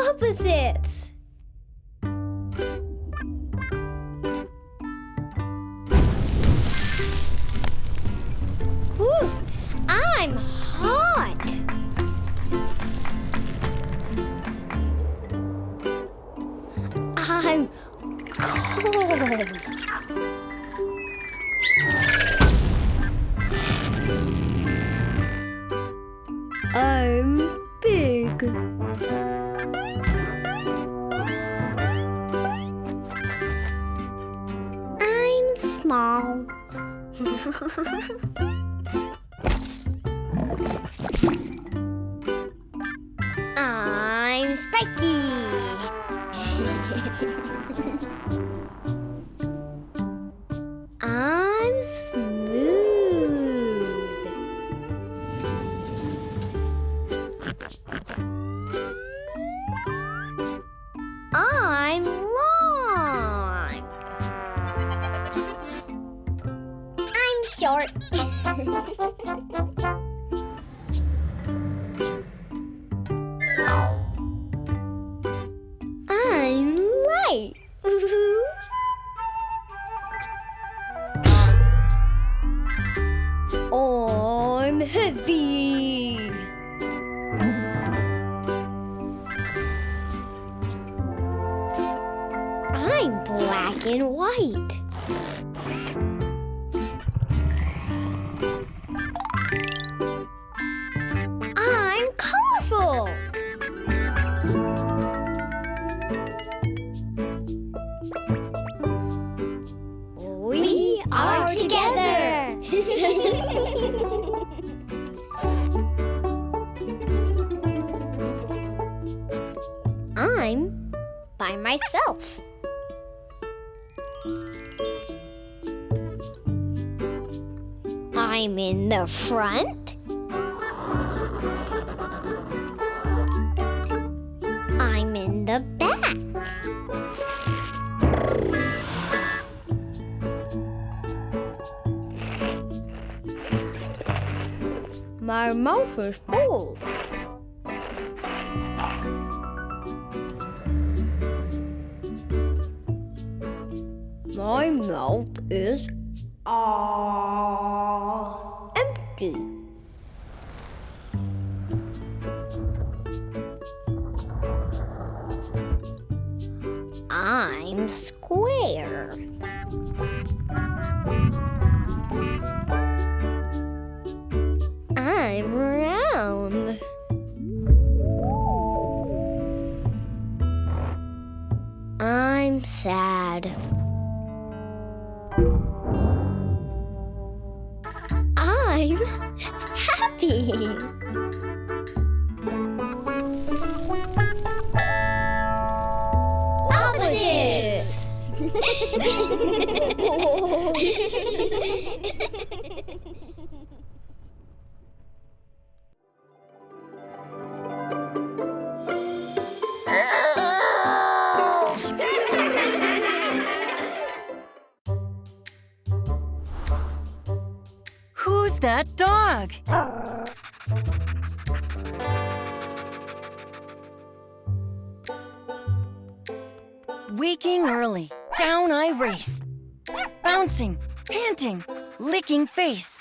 Opposites. Ooh, I'm hot. I'm cold. I'm big. I'm small. I'm spiky. I'm smooth. I'm long. I'm short. I'm light. I'm heavy. I'm black and white. I'm colorful. We are together. I'm by myself. I'm in the front. I'm in the back. My mouth is full. My mouth is empty. I'm square. I'm round. I'm sad. I'm happy. Opposites. Who's that dog? Waking early, down I race. Bouncing, panting, licking face.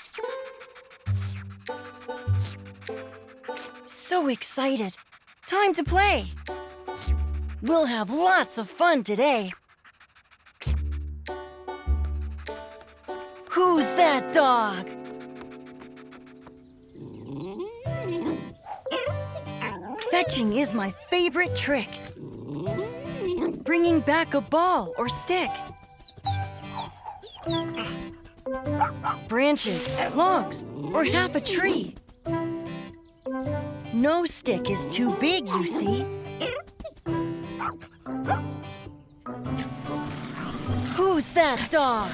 So excited. Time to play. We'll have lots of fun today. Who's that dog? Fetching is my favorite trick. Bringing back a ball or stick. Branches, logs, or half a tree. No stick is too big, you see. Who's that dog?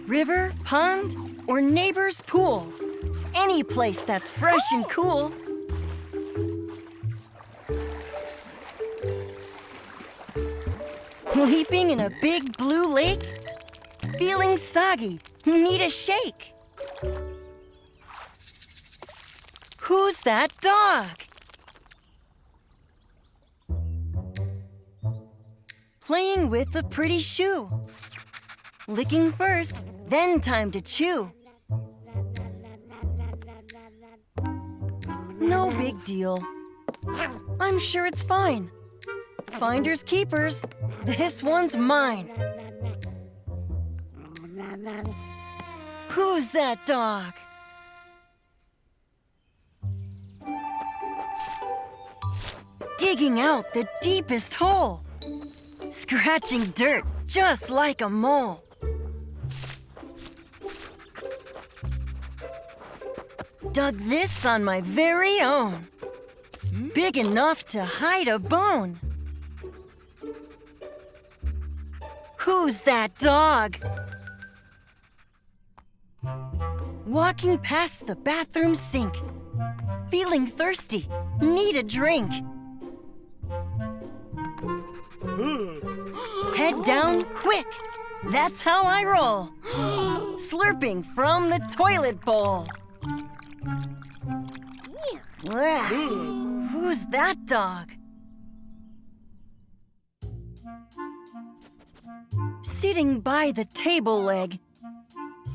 River, pond, or neighbor's pool. Any place that's fresh and cool. Leaping in a big blue lake? Feeling soggy, need a shake. that dog? Playing with a pretty shoe. Licking first, then time to chew. No big deal. I'm sure it's fine. Finders keepers, this one's mine. Who's that dog? Digging out the deepest hole. Scratching dirt just like a mole. Dug this on my very own. Big enough to hide a bone. Who's that dog? Walking past the bathroom sink. Feeling thirsty, need a drink. Head down quick, that's how I roll. Slurping from the toilet bowl. Who's that dog? Sitting by the table leg.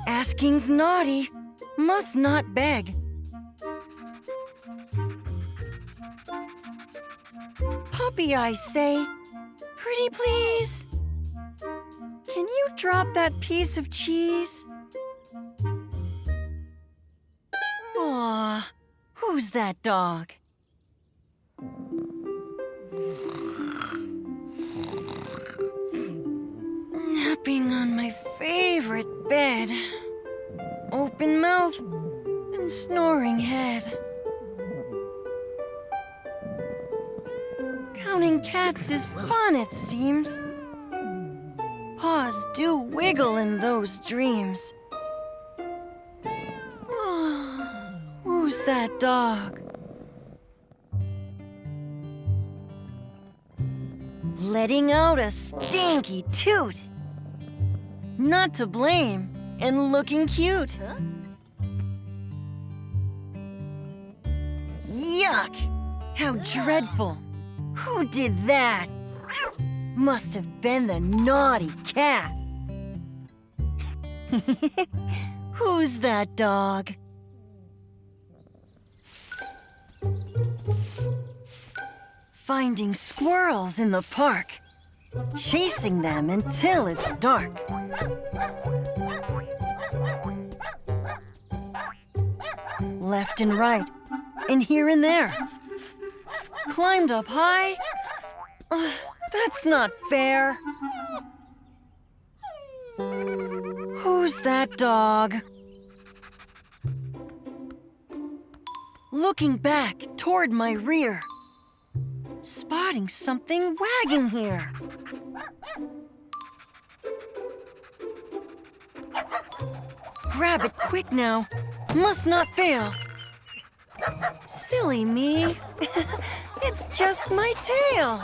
Asking's naughty, must not beg. Puppy, I say, pretty please. Can you drop that piece of cheese? Aw, who's that dog? Napping on my favorite bed. Open mouth and snoring head. Counting cats is fun, it seems. Paws do wiggle in those dreams. Who's that dog? Letting out a stinky toot. Not to blame and looking cute. Yuck! How dreadful. Who did that? Must have been the naughty cat. Who's that dog? Finding squirrels in the park. Chasing them until it's dark. Left and right, and here and there. Climbed up high. That's not fair. Who's that dog? Looking back toward my rear. Spotting something wagging here. Grab it quick now. Must not fail. Silly me. It's just my tail.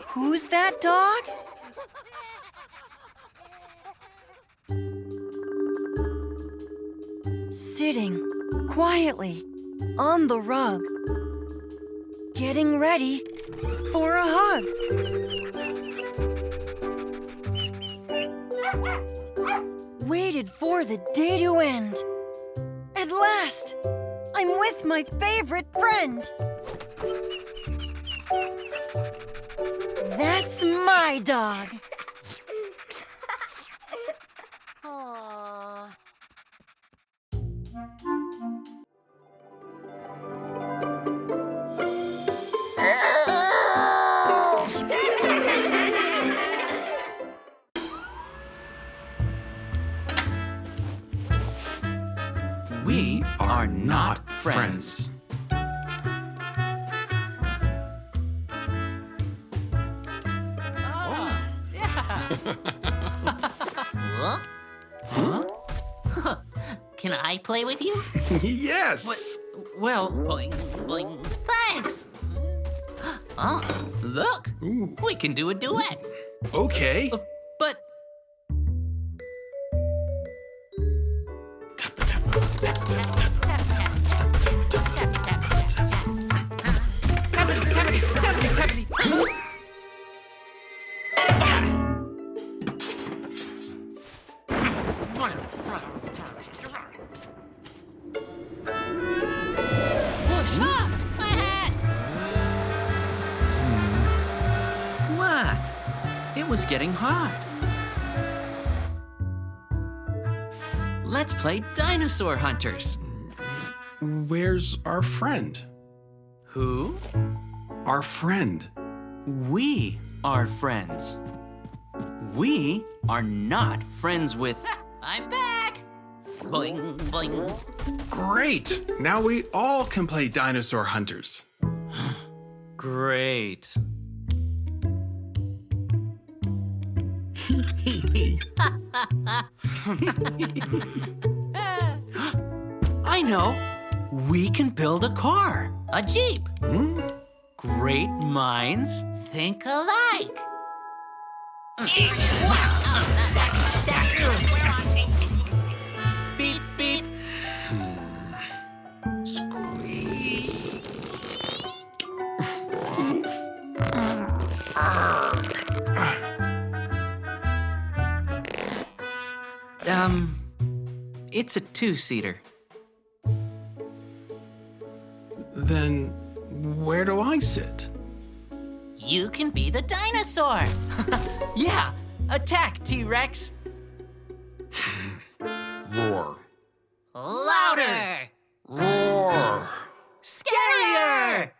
Who's that dog? Sitting quietly on the rug. Getting ready for a hug. Waited for the day to end. At last, I'm with my favorite friend. That's my dog. Aww. We are not friends. Can I play with you? Yes! Well, boing, boing. Thanks! Oh, look! Ooh. We can do a duet. Okay. But Tap, tap, tap, tap. It was getting hot. Let's play Dinosaur Hunters. Where's our friend? Who? Our friend. We are friends. We are not friends with... I'm back. Boing, boing. Great! Now we all can play Dinosaur Hunters. Great. I know. We can build a car. A Jeep. Great minds. Think alike. Stack. Beep, beep. Squeak. It's a two-seater. Then where do I sit? You can be the dinosaur. Yeah, attack, T-Rex. Roar. Louder. Roar. Scarier.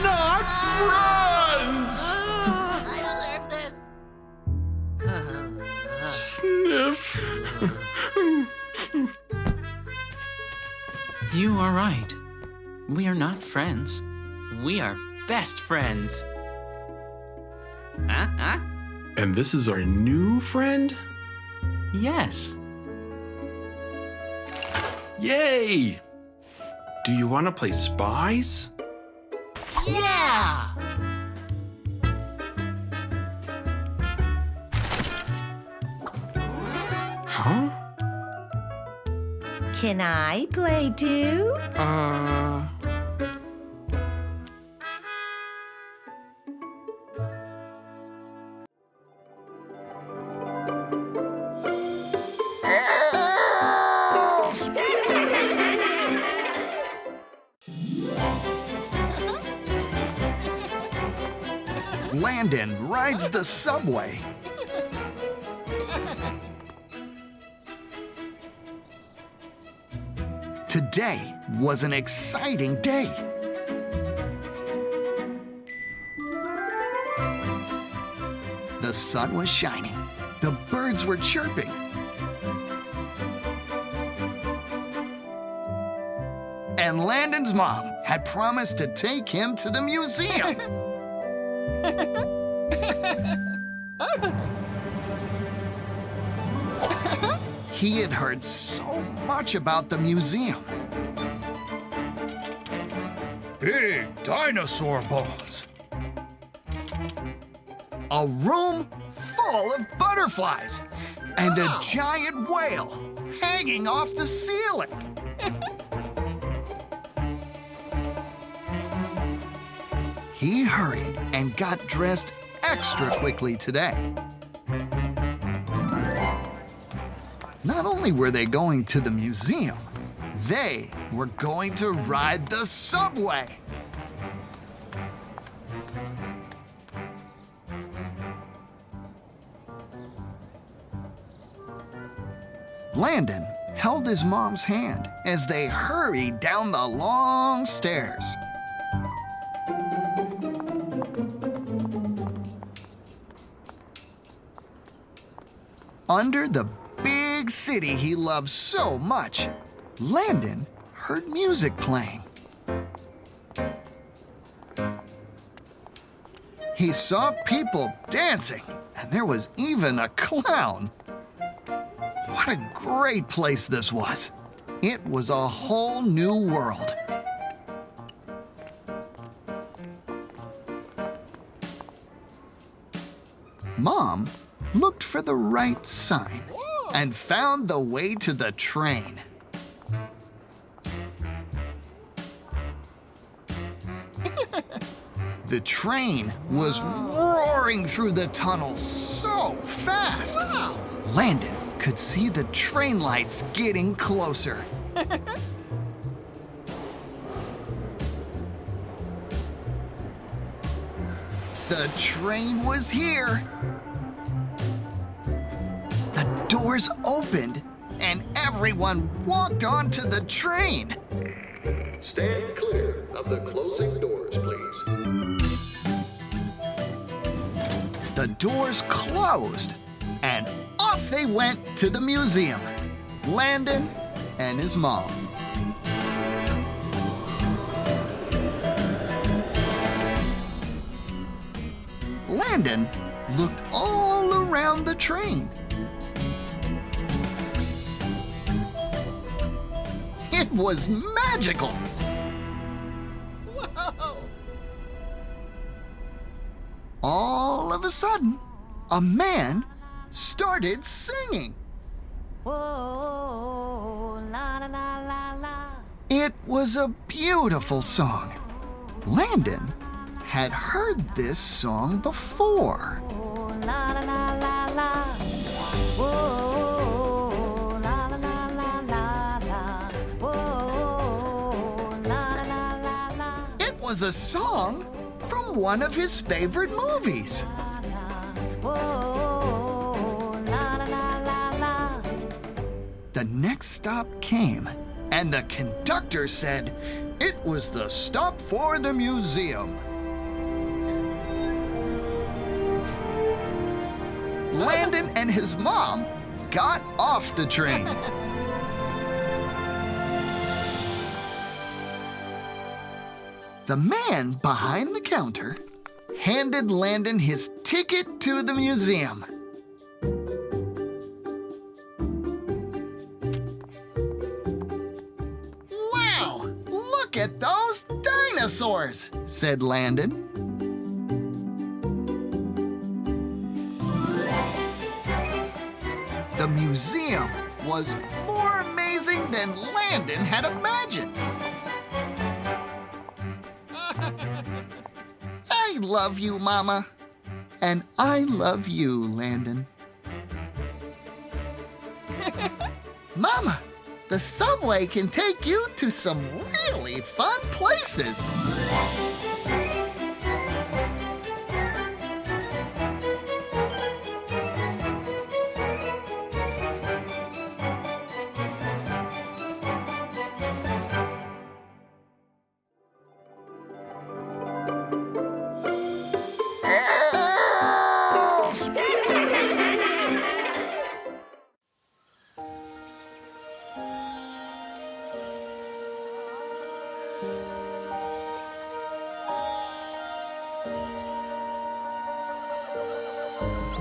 Not friends! I deserve this. Sniff. You are right. We are not friends. We are best friends. Huh? And this is our new friend? Yes. Yay! Do you want to play spies? Yeah. Huh? Can I play too? Landon rides the subway. Today was an exciting day. The sun was shining. The birds were chirping. And Landon's mom had promised to take him to the museum. He had heard so much about the museum. Big dinosaur bones. A room full of butterflies and a giant whale hanging off the ceiling. He hurried and got dressed extra quickly today. Not only were they going to the museum, they were going to ride the subway. Landon held his mom's hand as they hurried down the long stairs. Under the big city he loved so much, Landon heard music playing. He saw people dancing, and there was even a clown. What a great place this was. It was a whole new world. Mom looked for the right sign and found the way to the train. The train was roaring through the tunnel so fast. Landon could see the train lights getting closer. The train was here. The doors opened and everyone walked onto the train. Stand clear of the closing doors, please. The doors closed and off they went to the museum. Landon and his mom. Landon looked all around the train. It was magical. Whoa! All of a sudden, a man started singing. Whoa, la la la la la. It was a beautiful song. Landon had heard this song before. Whoa, la la la la la. Whoa, la la la la la la. Whoa, la la la la la. It was a song from one of his favorite movies. Whoa, la la la la la. The next stop came, and the conductor said it was the stop for the museum. Landon and his mom got off the train. The man behind the counter handed Landon his ticket to the museum. Wow, look at those dinosaurs, said Landon. The museum was more amazing than Landon had imagined. I love you, Mama. And I love you, Landon. Mama, the subway can take you to some really fun places.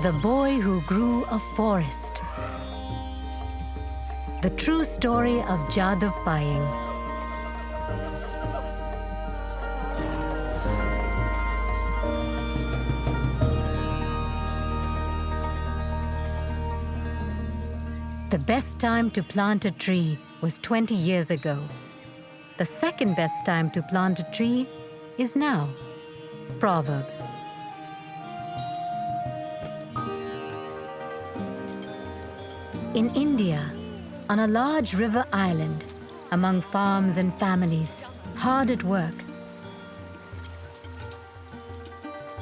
The Boy Who Grew a Forest. The true story of Jadav Paying. The best time to plant a tree was 20 years ago. The second best time to plant a tree is now. Proverb. In India, on a large river island, among farms and families, hard at work,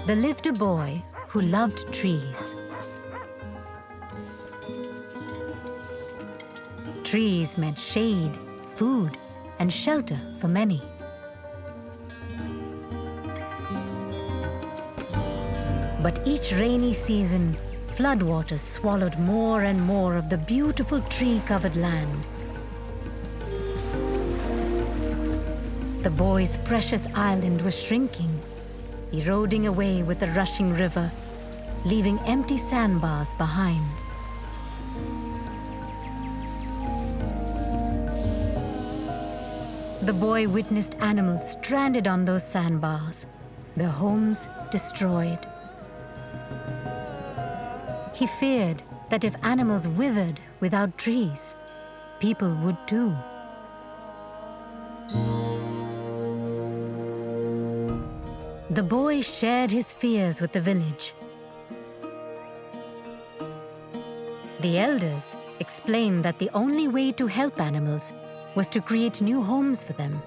there lived a boy who loved trees. Trees meant shade, food, and shelter for many. But each rainy season, floodwaters swallowed more and more of the beautiful tree-covered land. The boy's precious island was shrinking, eroding away with the rushing river, leaving empty sandbars behind. The boy witnessed animals stranded on those sandbars, their homes destroyed. He feared that if animals withered without trees, people would too. The boy shared his fears with the village. The elders explained that the only way to help animals was to create new homes for them.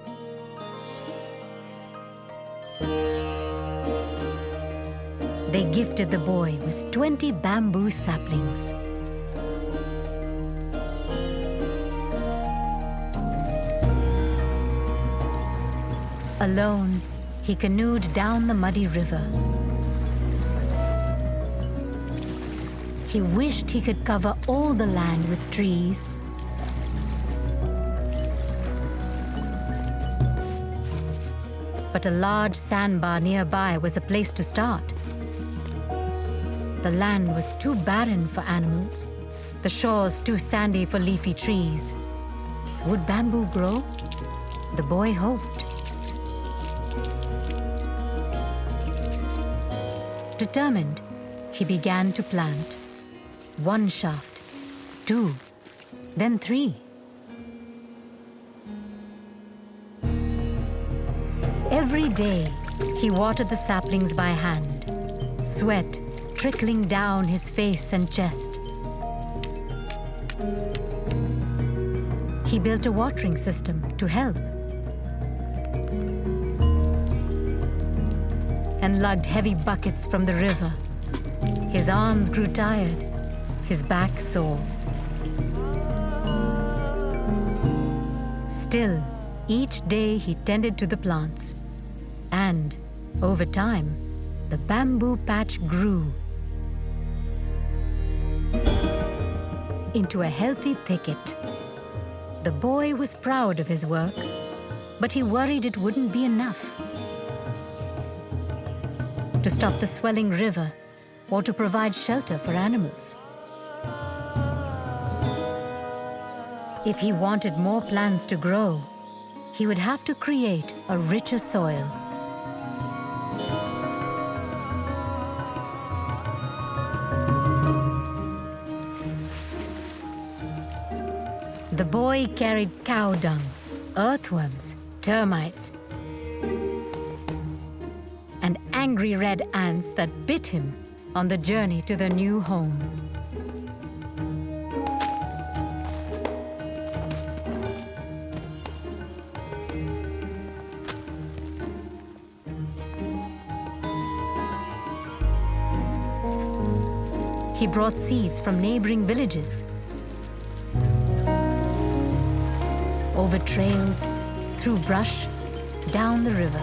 They gifted the boy with 20 bamboo saplings. Alone, he canoed down the muddy river. He wished he could cover all the land with trees. But a large sandbar nearby was a place to start. The land was too barren for animals, the shores too sandy for leafy trees. Would bamboo grow? The boy hoped. Determined, he began to plant. 1 shaft, 2, then 3. Every day, he watered the saplings by hand, sweat trickling down his face and chest. He built a watering system to help and lugged heavy buckets from the river. His arms grew tired, his back sore. Still, each day he tended to the plants. And, over time, the bamboo patch grew into a healthy thicket. The boy was proud of his work, but he worried it wouldn't be enough to stop the swelling river or to provide shelter for animals. If he wanted more plants to grow, he would have to create a richer soil. The boy carried cow dung, earthworms, termites, and angry red ants that bit him on the journey to the new home. He brought seeds from neighboring villages, over trails, through brush, down the river.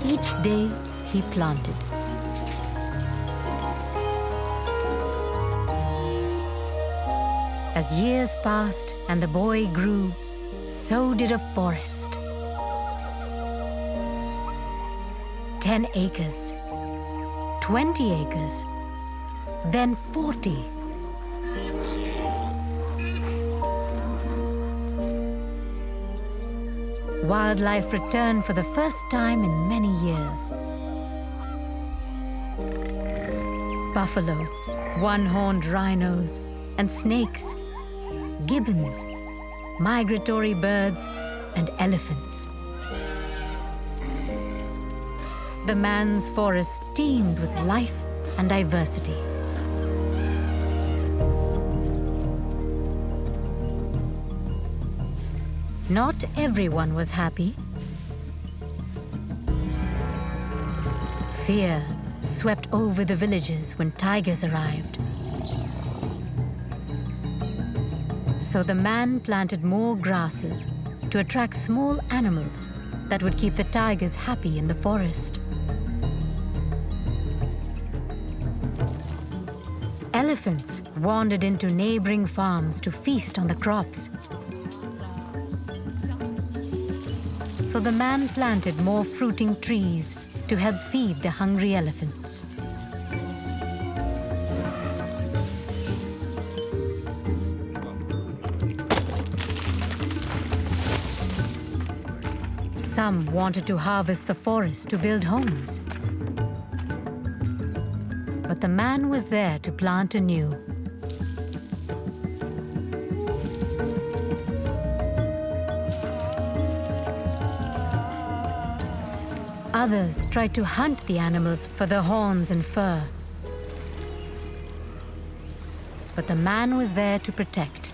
Each day he planted. As years passed and the boy grew, so did a forest. 10 acres, 20 acres, then 40. Wildlife returned for the first time in many years. Buffalo, one-horned rhinos, and snakes, gibbons, migratory birds, and elephants. The man's forest teemed with life and diversity. Not everyone was happy. Fear swept over the villages when tigers arrived. So the man planted more grasses to attract small animals that would keep the tigers happy in the forest. Elephants wandered into neighboring farms to feast on the crops. So the man planted more fruiting trees to help feed the hungry elephants. Some wanted to harvest the forest to build homes. But the man was there to plant anew. Others tried to hunt the animals for their horns and fur. But the man was there to protect.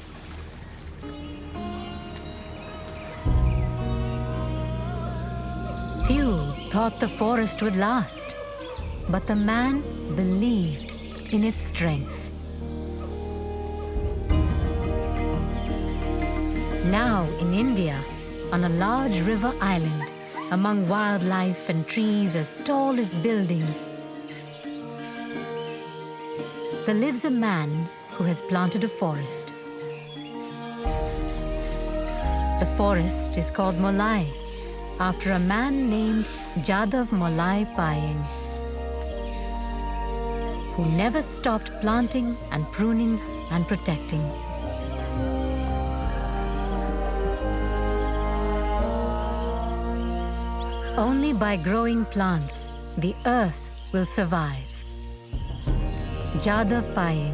Few thought the forest would last. But the man believed in its strength. Now in India, on a large river island, among wildlife and trees as tall as buildings, there lives a man who has planted a forest. The forest is called Molai, after a man named Jadav Molai Payeng, who never stopped planting and pruning and protecting. Only by growing plants, the earth will survive. Jadav Payeng.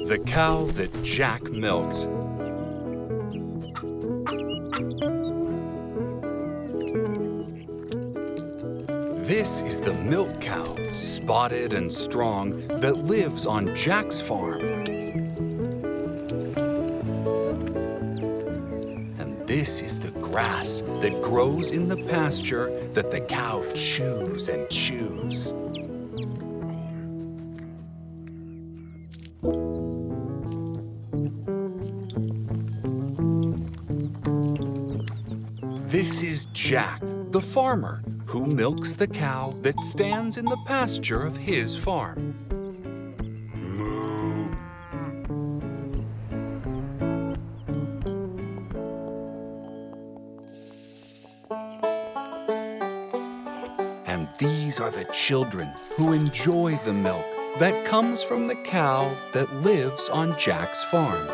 The cow that Jack milked. This is the milk cow, spotted and strong, that lives on Jack's farm. And this is the grass that grows in the pasture that the cow chews and chews. This is Jack, the farmer, who milks the cow that stands in the pasture of his farm. Moo. And these are the children who enjoy the milk that comes from the cow that lives on Jack's farm.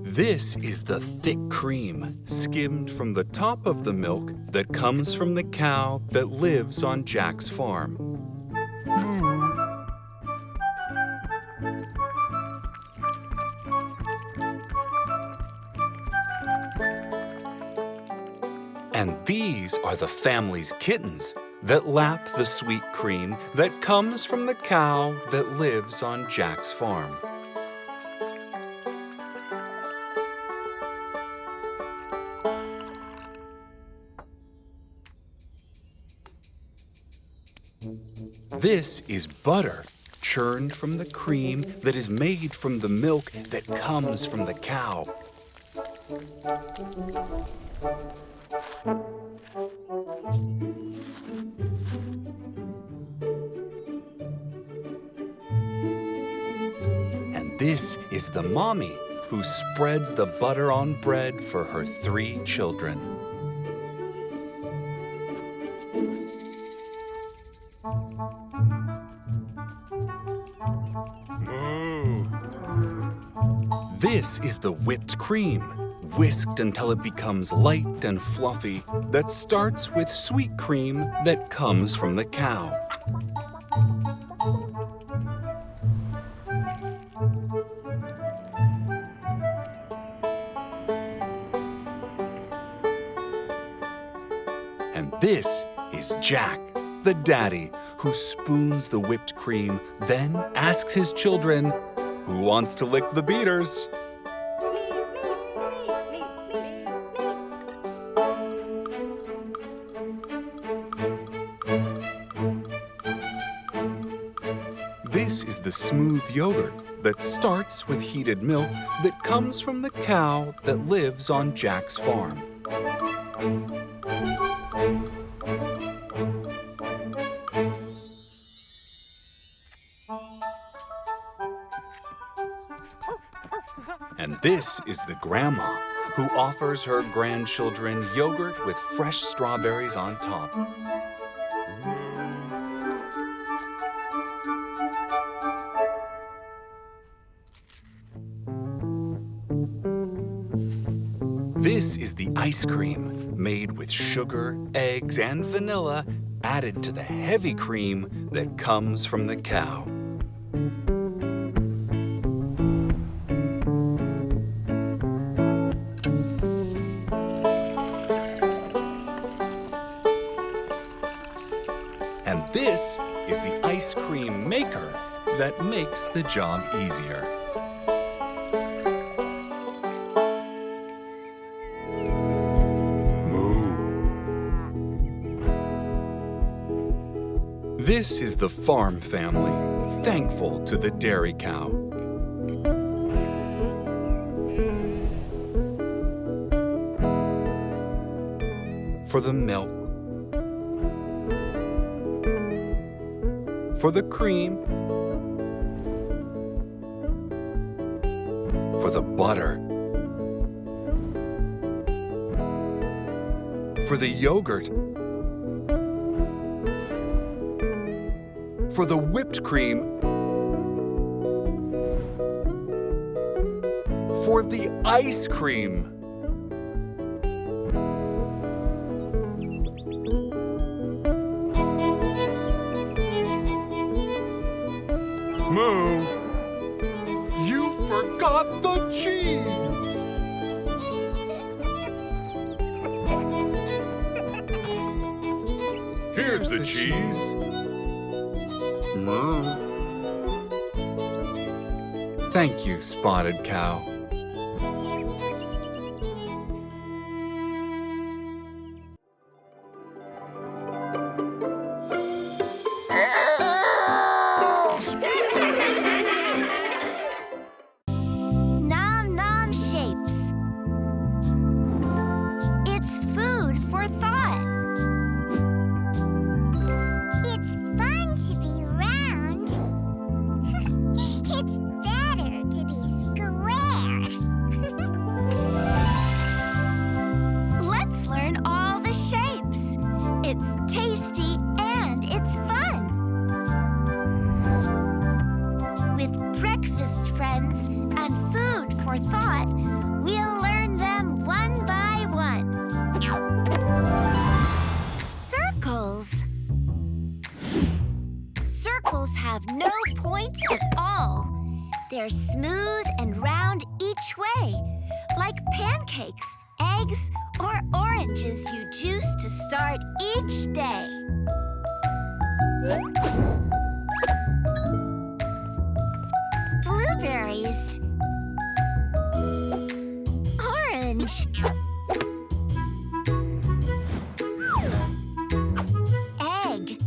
This is the thick cream, skimmed from the top of the milk that comes from the cow that lives on Jack's farm. And these are the family's kittens that lap the sweet cream that comes from the cow that lives on Jack's farm. This is butter, churned from the cream that is made from the milk that comes from the cow. And this is the mommy who spreads the butter on bread for her 3 children. This is the whipped cream, whisked until it becomes light and fluffy, that starts with sweet cream that comes from the cow. And this is Jack, the daddy, who spoons the whipped cream, then asks his children, "Who wants to lick the beaters?" This is the smooth yogurt that starts with heated milk that comes from the cow that lives on Jack's farm. And this is the grandma who offers her grandchildren yogurt with fresh strawberries on top. This is the ice cream, made with sugar, eggs, and vanilla added to the heavy cream that comes from the cow. And this is the ice cream maker that makes the job easier. This is the farm family, thankful to the dairy cow. For the milk, for the cream, for the butter, for the yogurt, for the whipped cream, for the ice cream. Moo, you forgot the cheese. Here's the cheese. Moo. Thank you, Spotted Cow. Nom Nom Shapes. It's food for thought. It's fun to be round. It's better to be square. Let's learn all the shapes. It's tasty and it's fun. With breakfast friends and food for thought, we'll learn them one by one. Circles. Circles have no points at all. They're smooth and round each way, like pancakes, eggs, or oranges you juice to start each day. Blueberries. Orange. Egg.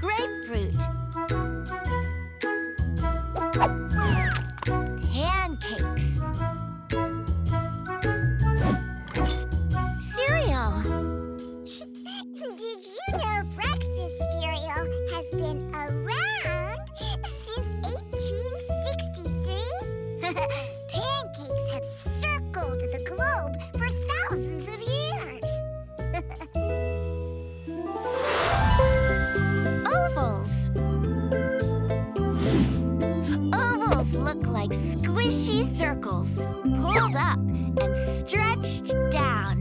Grapefruit. Pancakes. Cereal. Did you know breakfast cereal has been around since 1863? Pancakes have circled the globe for thousands of years. Ovals. Ovals look like squishy circles, pulled up and stretched down.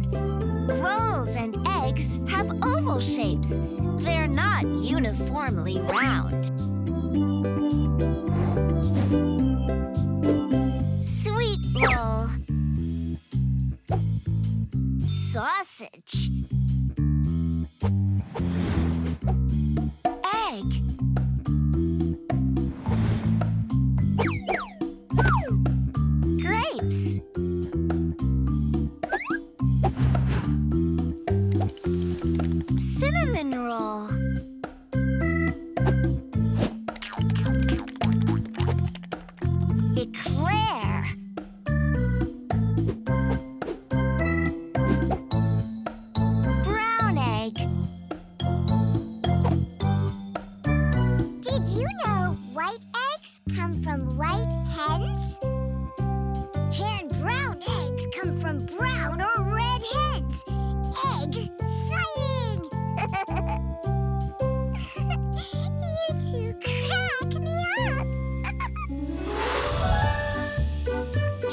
Rolls and eggs have oval shapes. They're not uniformly round. Sweet roll. Sausage. Egg. Grapes. Cinnamon roll. Eclair. Brown egg. Did you know white eggs come from white hens? And brown eggs come from brown or red hens. Egg-citing! You two crack me up!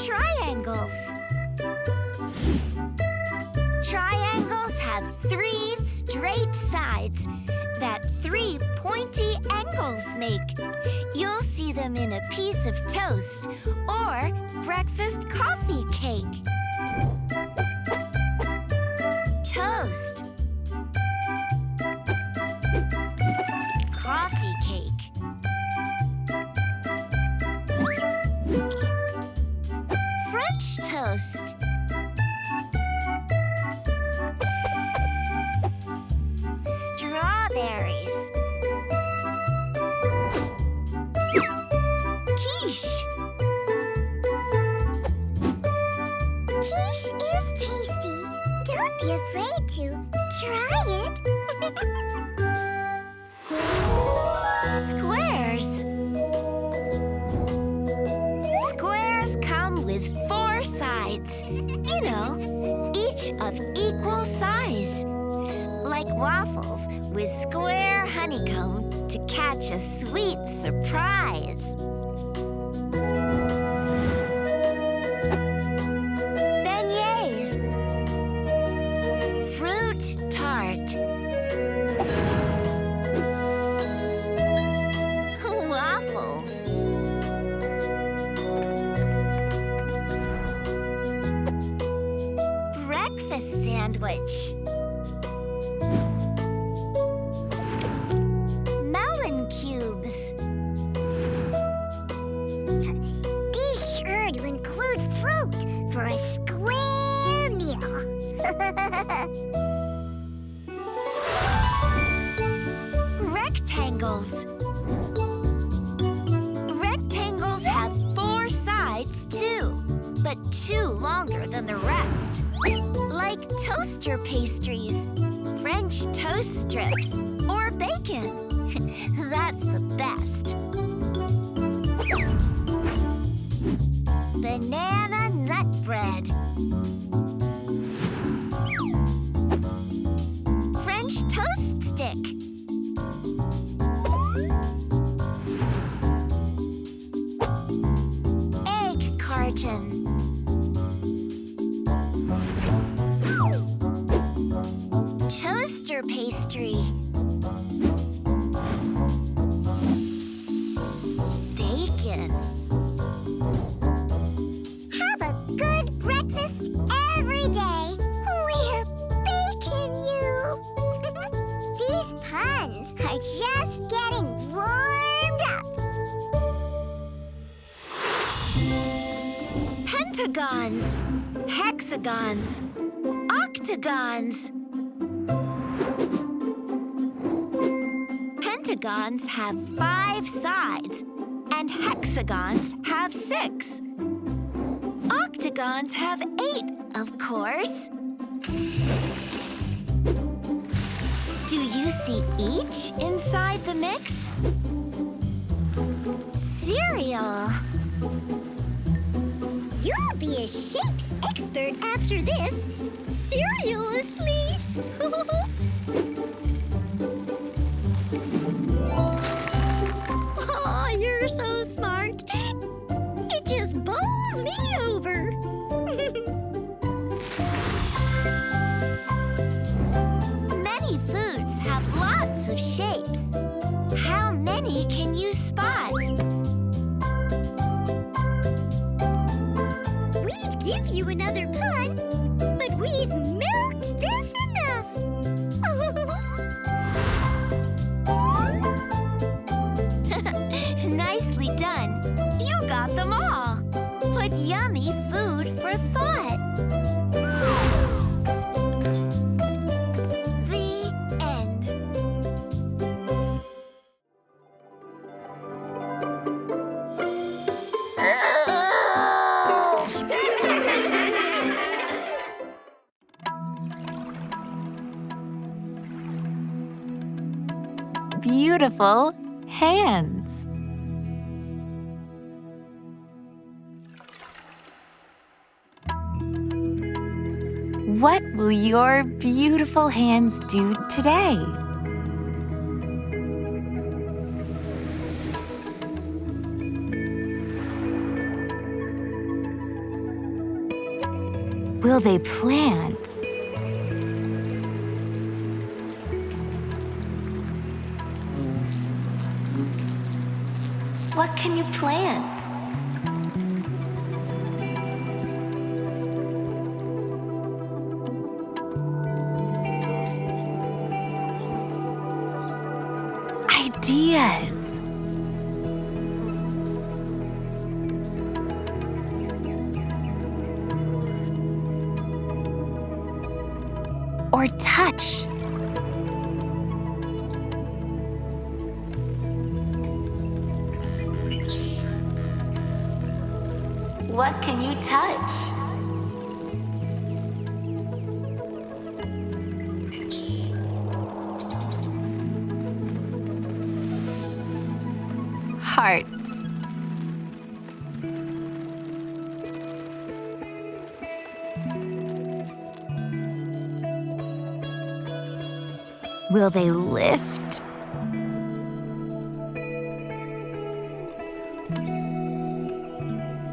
Triangles. 3 straight sides that 3 pointy angles make. You'll see them in a piece of toast or breakfast coffee cake. Toast. Coffee cake. French toast. Strawberries. Quiche. Quiche is tasty. Don't be afraid to try it. Squares. Squares come with 4 sides. You know, each of equal size. Like waffles with square honeycomb to catch a sweet surprise. Beignets. Fruit tart. Waffles. Breakfast sandwich. Melon cubes. Be sure to include fruit for a square meal. Rectangles. Rectangles have 4 sides too, but 2 longer than the rest. Like toaster pastries, French toast strips, or bacon. That's the best. Banana nut bread. French toast stick. Egg carton. Toaster pastry. Bacon. Have a good breakfast every day. We're baking you. These puns are just getting warmed up. Pentagons. Hexagons. Octagons. Pentagons have 5 sides, and hexagons have 6. Octagons have 8, of course. Do you see each inside the mix? Cereal. You'll be a shapes expert after this. Seriously. Oh, you're so smart. It just bowls me over. Many foods have lots of shapes. How many can you spot? We'd give you another pun, but we've milked this enough. Nicely done. You got them all. But yummy food for thought. The end. Beautiful hands. What will your beautiful hands do today? Will they plant? What can you plant? Ideas. Or touch. What can you touch? Hearts. Will they lift?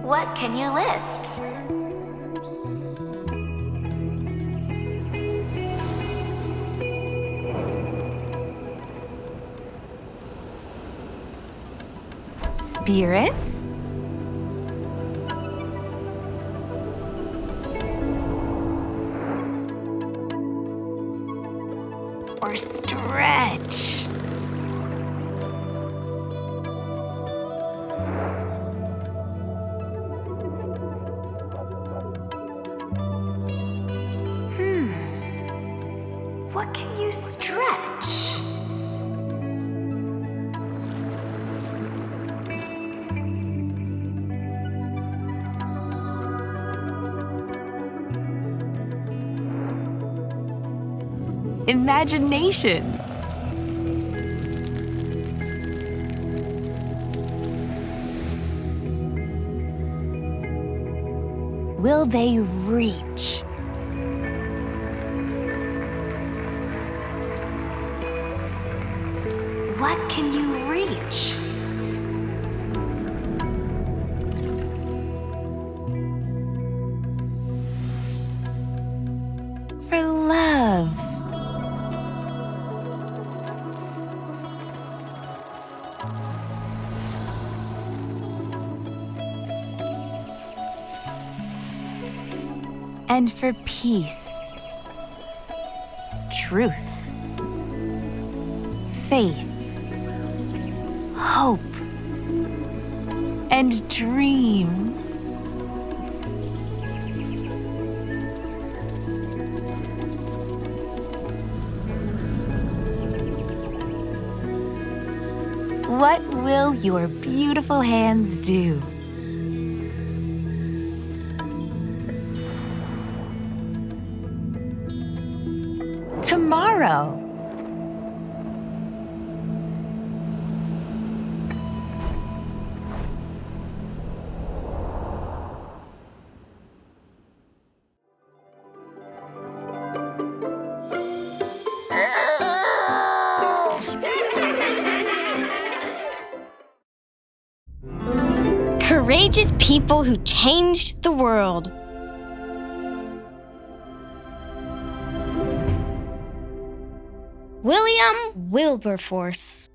What can you lift? Spirits? Or stretch? What can you stretch? Imaginations. Will they reach? What can you reach? For love. And for peace, truth, faith, hope, and dreams. What will your beautiful hands do? Tomorrow. Courageous people who changed the world. William Wilberforce.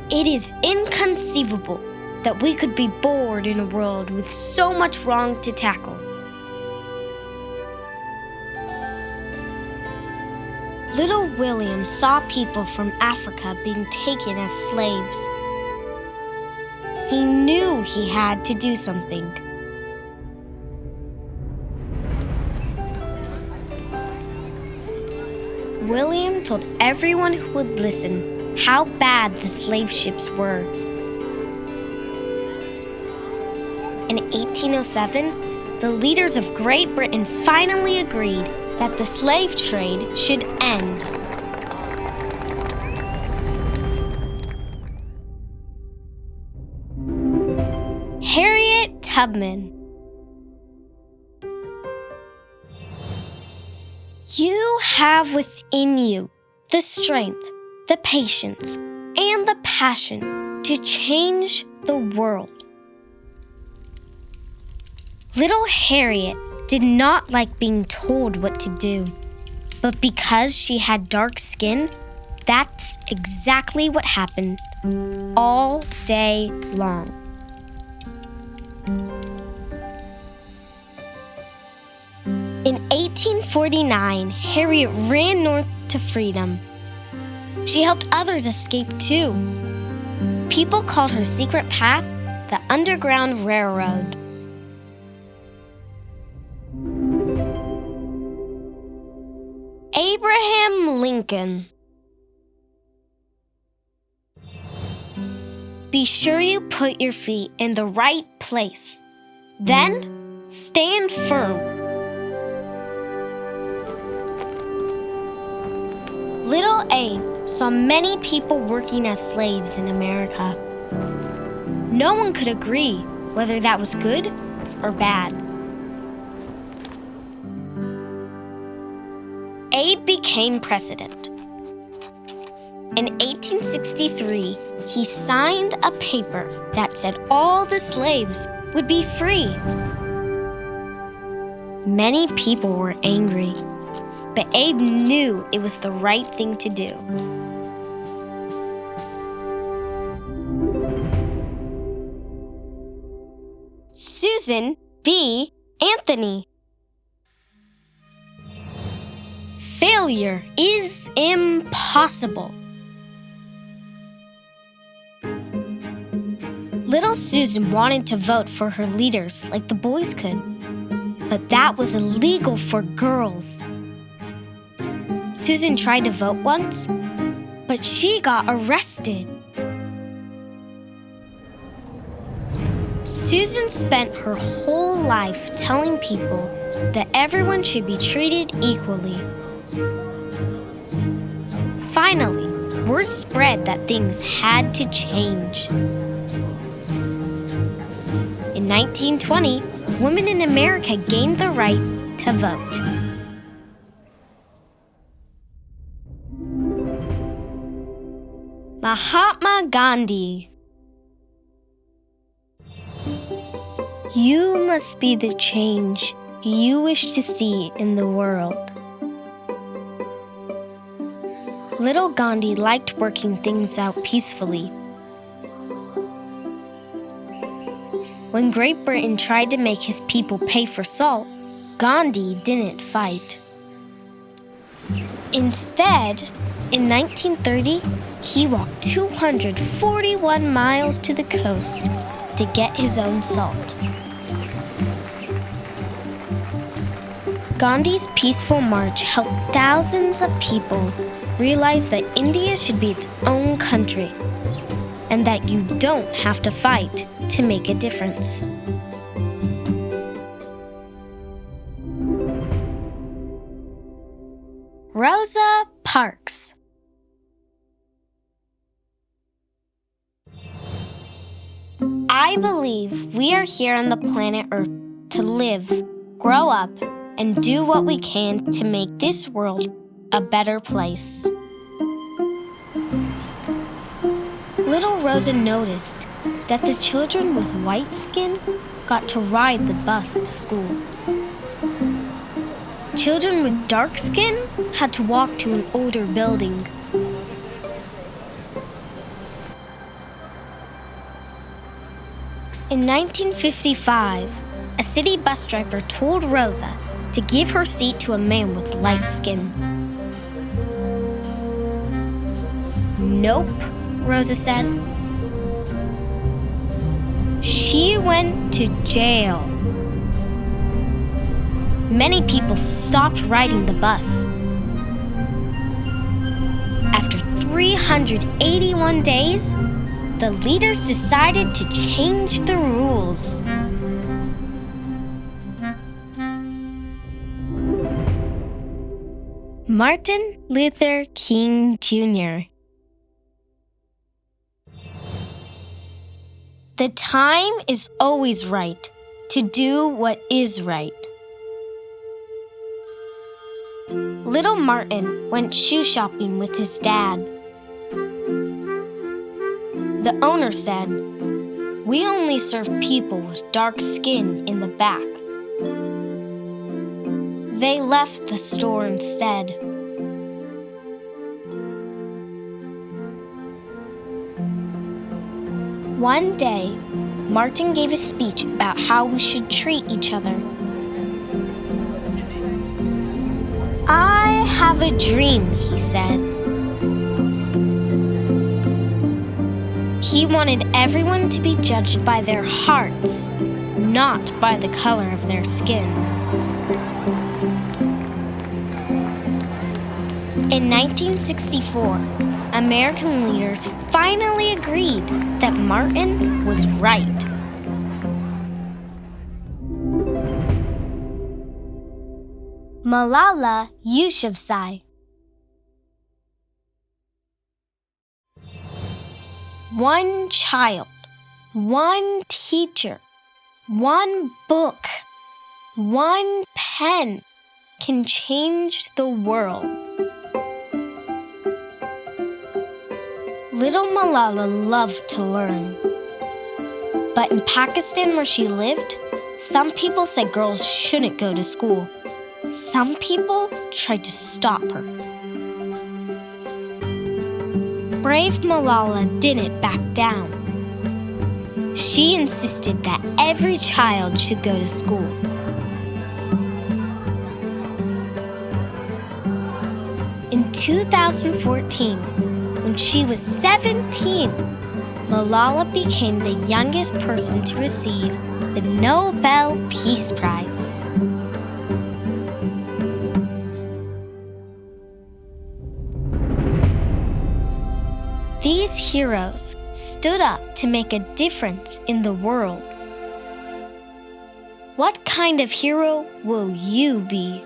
It is inconceivable that we could be bored in a world with so much wrong to tackle. Little William saw people from Africa being taken as slaves. He knew he had to do something. William told everyone who would listen how bad the slave ships were. In 1807, the leaders of Great Britain finally agreed that the slave trade should end. Harriet Tubman. You have within you the strength, the patience, and the passion to change the world. Little Harriet did not like being told what to do, but because she had dark skin, That's exactly what happened all day long. In 1849, Harriet ran north to freedom. She helped others escape too. People called her secret path the Underground Railroad. Abraham Lincoln. Be sure you put your feet in the right place. Then, stand firm. Little Abe saw many people working as slaves in America. No one could agree whether that was good or bad. Abe became president. In 1863, he signed a paper that said all the slaves would be free. Many people were angry, but Abe knew it was the right thing to do. Susan B. Anthony. Failure is impossible. Little Susan wanted to vote for her leaders like the boys could, but that was illegal for girls. Susan tried to vote once, but she got arrested. Susan spent her whole life telling people that everyone should be treated equally. Finally, word spread that things had to change. In 1920, women in America gained the right to vote. Mahatma Gandhi. You must be the change you wish to see in the world. Little Gandhi liked working things out peacefully. When Great Britain tried to make his people pay for salt, Gandhi didn't fight. Instead, in 1930, he walked 241 miles to the coast to get his own salt. Gandhi's peaceful march helped thousands of people realize that India should be its own country and that you don't have to fight to make a difference. Rosa Parks. I believe we are here on the planet Earth to live, grow up, and do what we can to make this world a better place. Little Rosa noticed that the children with white skin got to ride the bus to school. Children with dark skin had to walk to an older building. In 1955, a city bus driver told Rosa to give her seat to a man with light skin. Nope, Rosa said. She went to jail. Many people stopped riding the bus. After 381 days, the leaders decided to change the rules. Martin Luther King Jr. The time is always right to do what is right. Little Martin went shoe shopping with his dad. The owner said, "We only serve people with dark skin in the back." They left the store instead. One day, Martin gave a speech about how we should treat each other. I have a dream, he said. He wanted everyone to be judged by their hearts, not by the color of their skin. In 1964, American leaders finally agreed that Martin was right. Malala Yousafzai. One child, one teacher, one book, one pen can change the world. Little Malala loved to learn. But in Pakistan, where she lived, some people said girls shouldn't go to school. Some people tried to stop her. Brave Malala didn't back down. She insisted that every child should go to school. In 2014, when she was 17, Malala became the youngest person to receive the Nobel Peace Prize. These heroes stood up to make a difference in the world. What kind of hero will you be?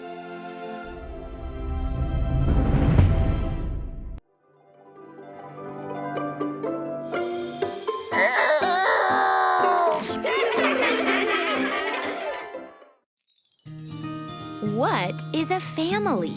What is a family?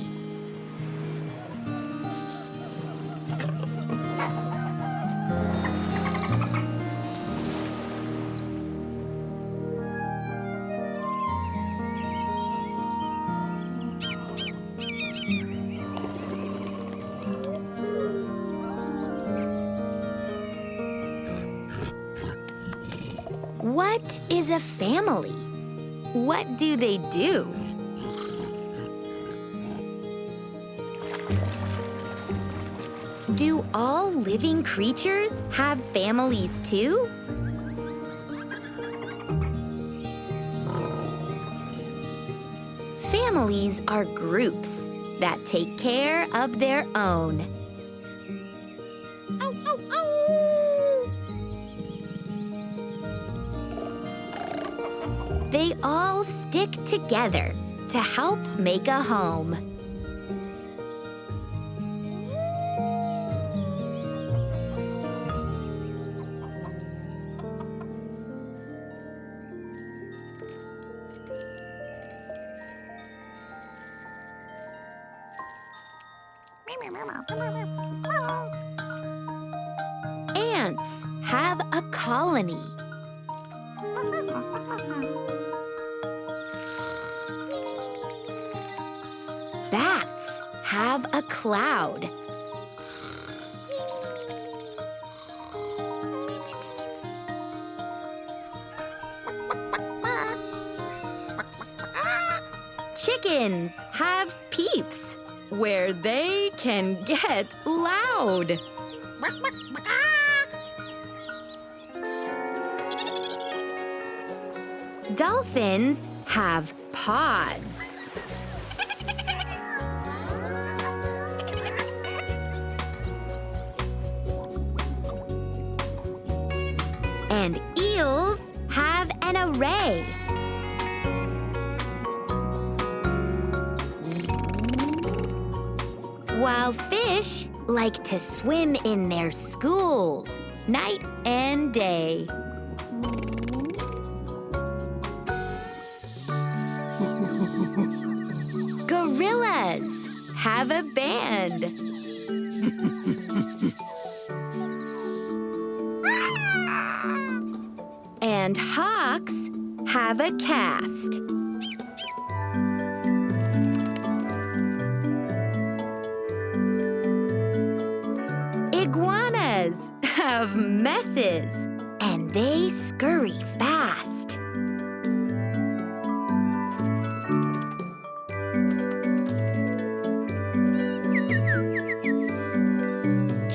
What is a family? What do they do? Do all living creatures have families too? Families are groups that take care of their own. Ow, ow, ow. They all stick together to help make a home. Ants have a colony. Bats have a cloud. Chickens have peeps, where they can get loud. Dolphins have pods. And eels have an array. While fish like to swim in their schools, night and day. Gorillas have a band. And hawks have a cast. Iguanas have messes. And They scurry fast.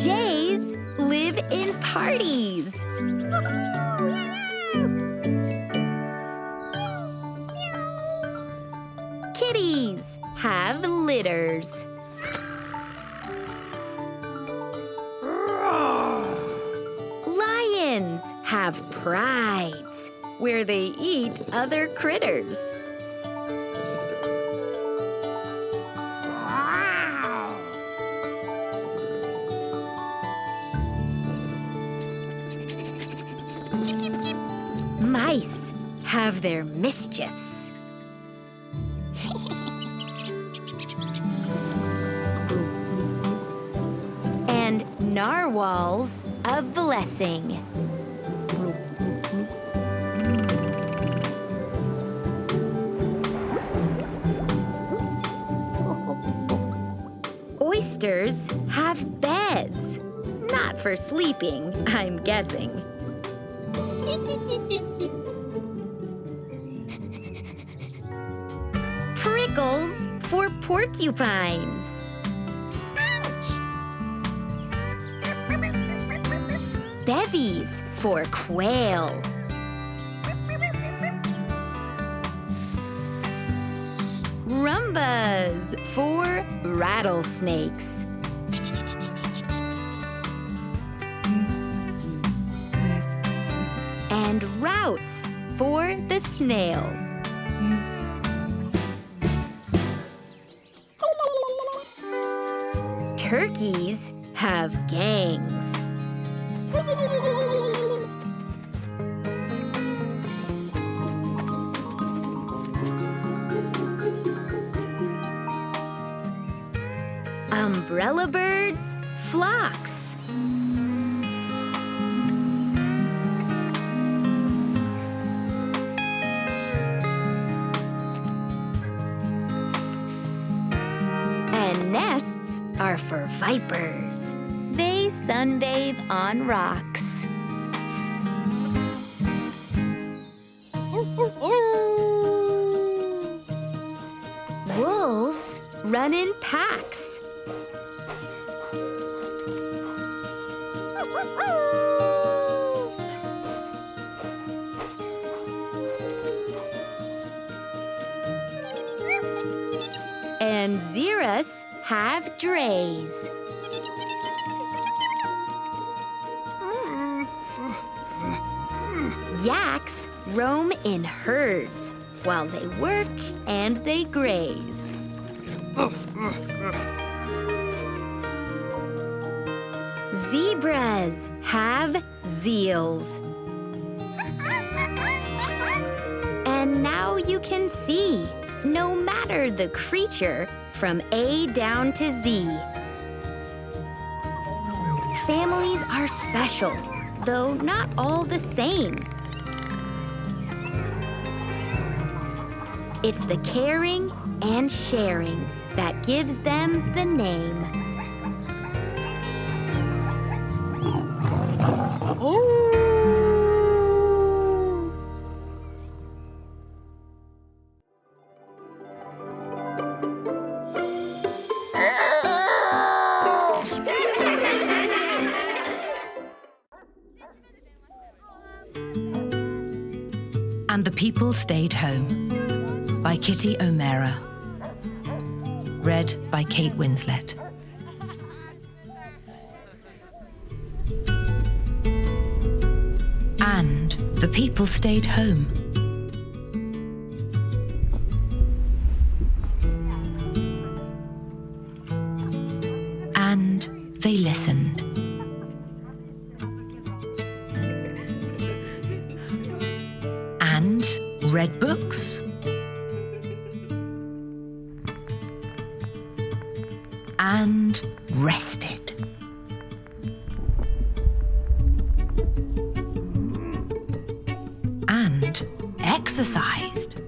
Jays live in parties. Kitties have litters. Lions have prides, where they eat other critters. Mice have their mischiefs. And narwhals a blessing. Oysters have beds. Not for sleeping, I'm guessing. Prickles for porcupines. Bevies for quail. Rumbas for rattlesnakes. And routes for the snail. Turkeys have gangs. Umbrella birds, flocks. And nests are for vipers. They sunbathe on rocks. Wolves run in packs. And Xeras have drays. Yaks roam in herds while they work and they graze. Zebras have zeals. And now you can see, no matter the creature, from A down to Z. Families are special, though not all the same. It's the caring and sharing that gives them the name. And the People Stayed Home by Kitty O'Meara. Read by Kate Winslet. And the people stayed home. And they listened. And read books. And rested. And exercised.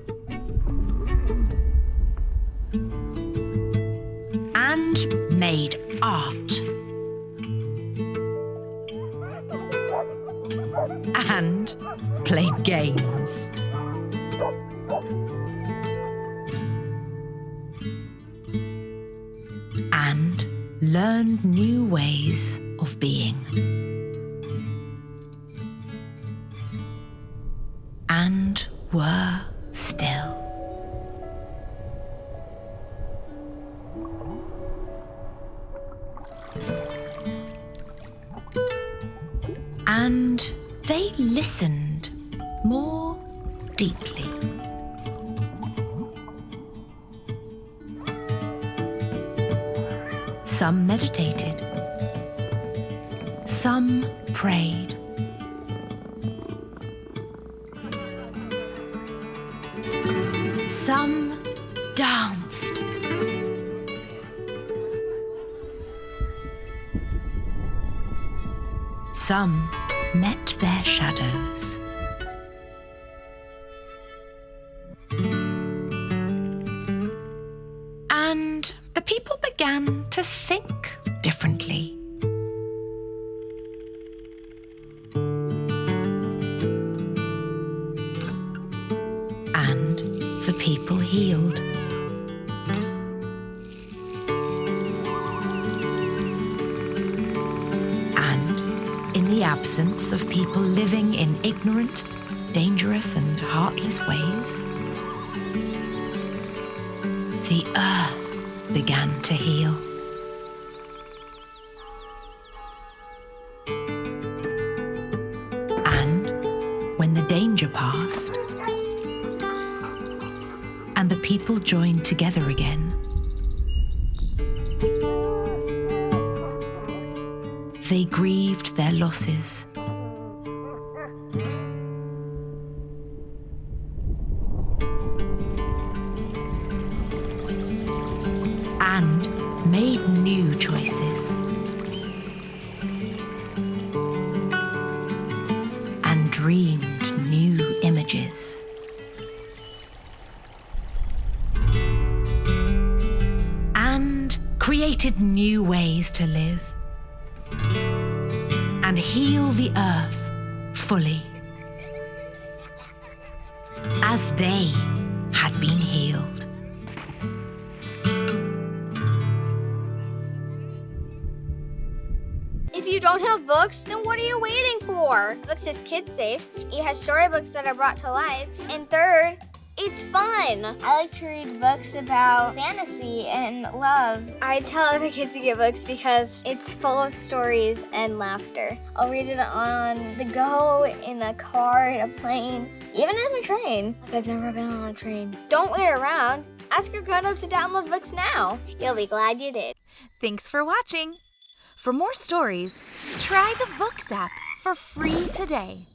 And made art. and played games. And learned new ways of being. And were still. And they listened more deeply. Some meditated. Some prayed. Some danced. Some met their shadows. And the people began to think differently. And the people healed. In the absence of people living in ignorant, dangerous and heartless ways, the earth began to heal. And when the danger passed, and the people joined together again, they grieved their losses. And made new choices. And dreamed new images. And created new ways to live. And heal the earth fully, as they had been healed. If you don't have Vooks, then what are you waiting for? Vooks is kid safe, it has storybooks that are brought to life, and third, it's fun. I like to read books about fantasy and love. I tell other kids to get books because it's full of stories and laughter. I'll read it on the go, in a car, in a plane, even in a train. I've never been on a train. Don't wait around. Ask your grown-up to download books now. You'll be glad you did. Thanks for watching. For more stories, try the Vooks app for free today.